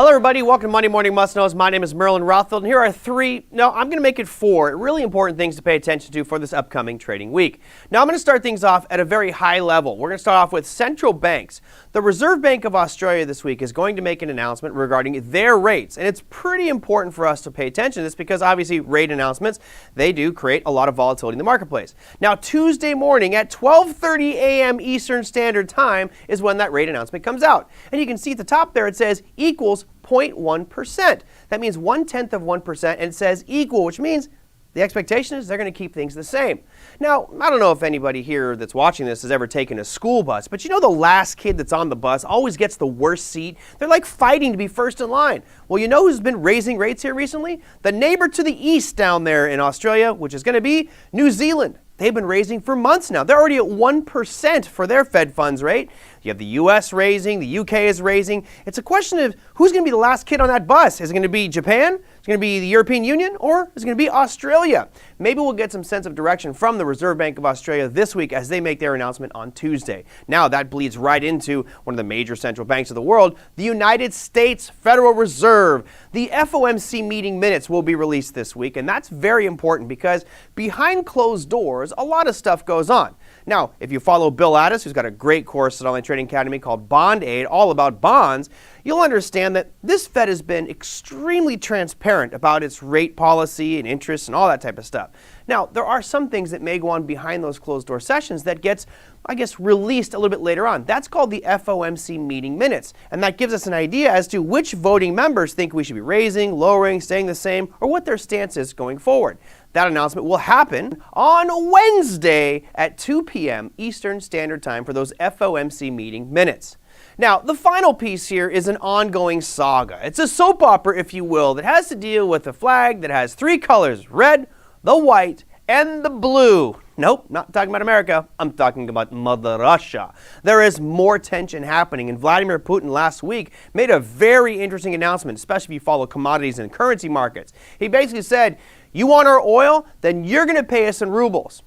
Hello everybody, welcome to Monday Morning Must Knows. My name is Merlin Rothfield, and here are I'm going to make it four really important things to pay attention to for this upcoming trading week. Now I'm going to start things off at a very high level. We're going to start off with central banks. The Reserve Bank of Australia this week is going to make an announcement regarding their rates, and it's pretty important for us to pay attention to this because obviously rate announcements, they do create a lot of volatility in the marketplace. Now Tuesday morning at 12:30 a.m. Eastern Standard Time is when that rate announcement comes out. And you can see at the top there it says equals 0.1%. That means 0.1%, and it says equal, which means the expectation is they're going to keep things the same. Now, I don't know if anybody here that's watching this has ever taken a school bus, but you know the last kid that's on the bus always gets the worst seat? They're like fighting to be first in line. Well, you know who's been raising rates here recently? The neighbor to the east down there in Australia, which is going to be New Zealand. They've been raising for months now. They're already at 1% for their Fed funds rate. You have the US raising, the UK is raising. It's a question of who's going to be the last kid on that bus. Is it going to be Japan? Is it going to be the European Union? Or is it going to be Australia? Maybe we'll get some sense of direction from the Reserve Bank of Australia this week as they make their announcement on Tuesday. Now that bleeds right into one of the major central banks of the world, the United States Federal Reserve. The FOMC meeting minutes will be released this week, and that's very important because behind closed doors, a lot of stuff goes on. Now, if you follow Bill Addis, who's got a great course at Online Trading Academy called Bond Aid, all about bonds, you'll understand that this Fed has been extremely transparent about its rate policy and interest and all that type of stuff. Now, there are some things that may go on behind those closed-door sessions that gets, released a little bit later on. That's called the FOMC meeting minutes, and that gives us an idea as to which voting members think we should be raising, lowering, staying the same, or what their stance is going forward. That announcement will happen on Wednesday at 2 p.m. Eastern Standard Time for those FOMC meeting minutes. Now, the final piece here is an ongoing saga. It's a soap opera, if you will, that has to deal with a flag that has three colors, red, the white, and the blue. Nope, not talking about America. I'm talking about Mother Russia. There is more tension happening, and Vladimir Putin last week made a very interesting announcement, especially if you follow commodities and currency markets. He basically said, you want our oil? Then you're going to pay us in rubles.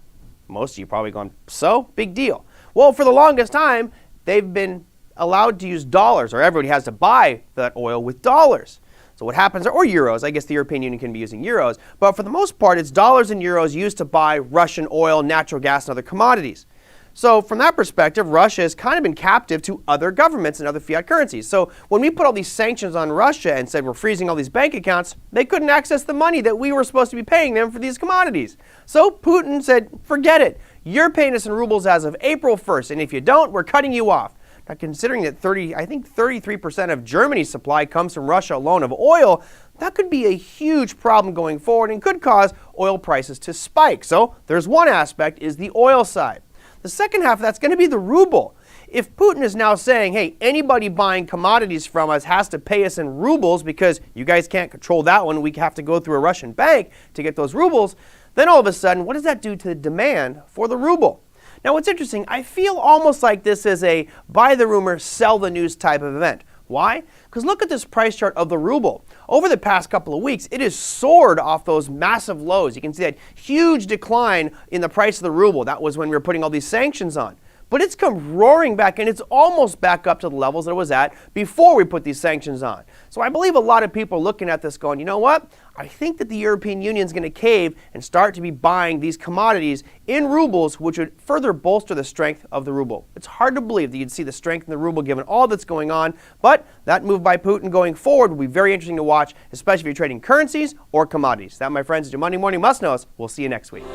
Most of you probably going, so? Big deal. Well, for the longest time, they've been allowed to use dollars, or everybody has to buy that oil with dollars. So what happens, or euros, I guess the European Union can be using euros, but for the most part, it's dollars and euros used to buy Russian oil, natural gas, and other commodities. So from that perspective, Russia has kind of been captive to other governments and other fiat currencies. So when we put all these sanctions on Russia and said we're freezing all these bank accounts, they couldn't access the money that we were supposed to be paying them for these commodities. So Putin said, forget it. You're paying us in rubles as of April 1st, and if you don't, we're cutting you off. Now, considering that 33% of Germany's supply comes from Russia alone of oil, that could be a huge problem going forward and could cause oil prices to spike. So there's one aspect, is the oil side. The second half of that's going to be the ruble. If Putin is now saying, hey, anybody buying commodities from us has to pay us in rubles because you guys can't control that one, we have to go through a Russian bank to get those rubles, then all of a sudden, what does that do to the demand for the ruble? Now, what's interesting, I feel almost like this is a buy the rumor, sell the news type of event. Why? Because look at this price chart of the ruble. Over the past couple of weeks, it has soared off those massive lows. You can see that huge decline in the price of the ruble. That was when we were putting all these sanctions on. But it's come roaring back, and it's almost back up to the levels that it was at before we put these sanctions on. So I believe a lot of people are looking at this going, you know what? I think that the European Union is going to cave and start to be buying these commodities in rubles, which would further bolster the strength of the ruble. It's hard to believe that you'd see the strength in the ruble given all that's going on, but that move by Putin going forward will be very interesting to watch, especially if you're trading currencies or commodities. That, my friends, is your Monday Morning Must Knows. We'll see you next week.